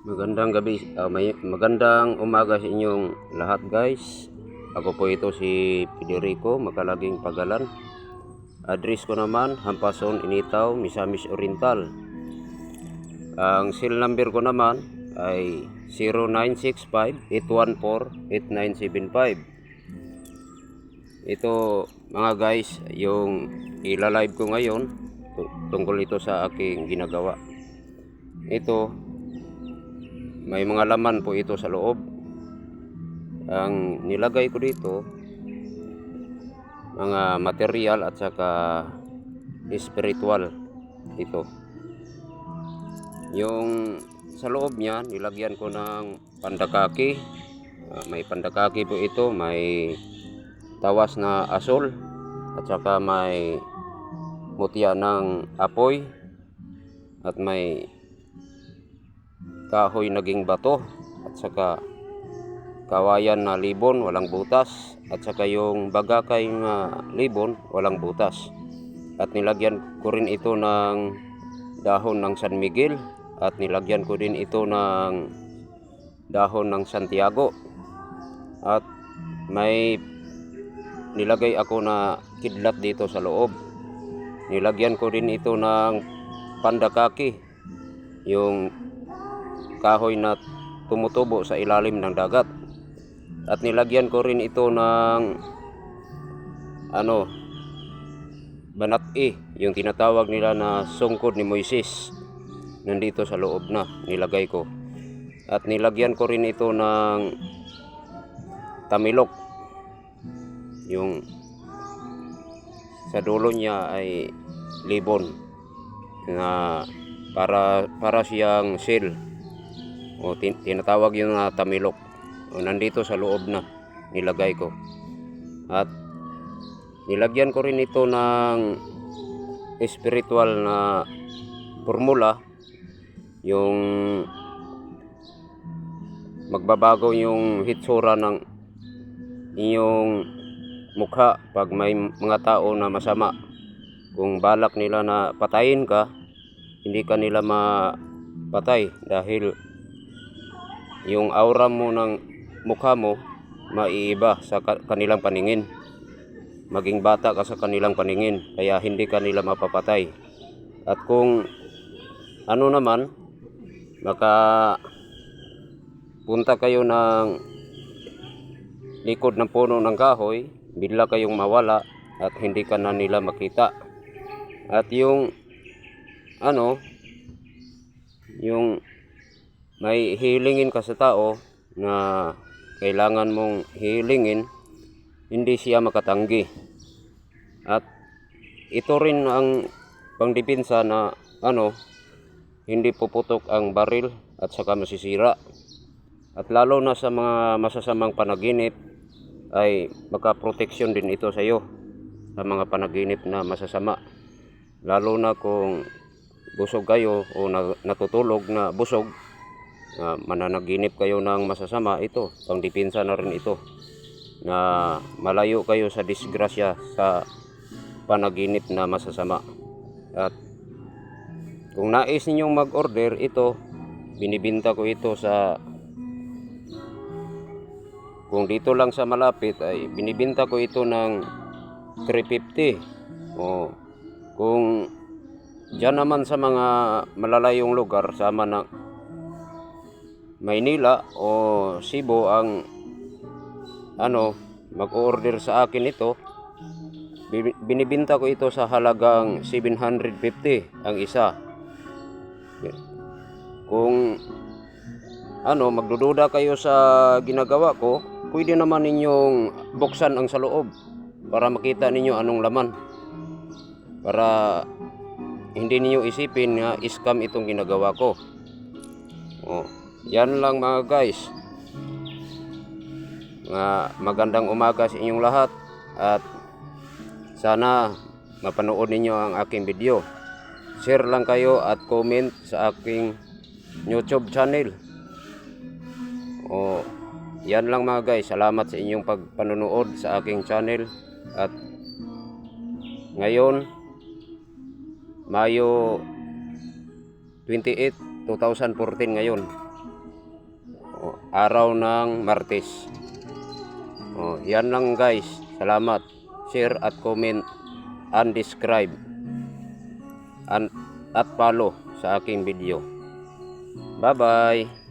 Magandang gabi, magandang umaga sa inyong lahat guys. Ako po ito si Federico Makalaging Pagalan. Address ko naman, Hampason, Initaw, Misamis Oriental. Ang cell number ko naman ay 0965-814-8975. Ito mga guys, yung ilalive ko ngayon tungkol ito sa aking ginagawa. Ito, may mga laman po ito sa loob. Ang nilagay ko dito, mga material at saka spiritual ito. Yung sa loob niya, nilagyan ko ng pandakaki. May pandakaki po ito, may tawas na asol at saka may mutya ng apoy at may kahoy naging bato at saka kawayan na libon walang butas at saka yung bagakay na libon walang butas, at nilagyan ko rin ito ng dahon ng San Miguel at nilagyan ko din ito ng dahon ng Santiago, at may nilagay ako na kidlat dito sa loob. Nilagyan ko din ito ng pandakaki, yung kahoy na tumutubo sa ilalim ng dagat, at nilagyan ko rin ito ng banat-i, yung tinatawag nila na sungkod ni Moises, nandito sa loob na nilagay ko, at nilagyan ko rin ito ng tamilok, yung sa dulo niya ay libon na para siyang seal, o tinatawag yung tamilok, o nandito sa loob na nilagay ko. At nilagyan ko rin ito ng spiritual na formula, yung magbabago yung hitsura ng inyong mukha pag may mga tao na masama. Kung balak nila na patayin ka, hindi ka nila mapatay dahil yung aura mo ng mukha mo maiiba sa kanilang paningin. Maging bata ka sa kanilang paningin, kaya hindi ka nila mapapatay. At kung ano naman, punta kayo ng likod ng puno ng kahoy, bigla kayong mawala at hindi ka na nila makita. At yung yung may hilingin ka sa tao na kailangan mong hilingin, hindi siya makatanggi. At ito rin ang pangdepensa na hindi puputok ang baril at saka masisira. At lalo na sa mga masasamang panaginip ay makaproteksyon din ito sa iyo sa mga panaginip na masasama. Lalo na kung busog kayo o natutulog na busog, mananaginip kayo ng masasama, ito pangdepensa na rin ito, na malayo kayo sa disgrasya sa panaginip na masasama. At kung nais ninyong mag-order, ito binibenta ko ito kung dito lang sa malapit ay binibenta ko ito ng 350, o kung dyan naman sa mga malalayong lugar sama ng Maynila o Cebu ang mag-order sa akin, ito binibenta ko ito sa halagang 750 ang isa. Kung magdududa kayo sa ginagawa ko, pwede naman ninyong buksan ang sa loob para makita ninyo anong laman, para hindi niyo isipin na scam itong ginagawa ko. Yan lang mga guys. Magandang umaga sa inyong lahat, at sana mapanood ninyo ang aking video. Share lang kayo at comment sa aking YouTube channel. Yan lang mga guys. Salamat sa inyong pagpanonood sa aking channel. At ngayon, Mayo 28, 2014 ngayon. araw ng Martes. Yan lang guys. Salamat. Share at comment and subscribe at follow sa aking video. Bye bye.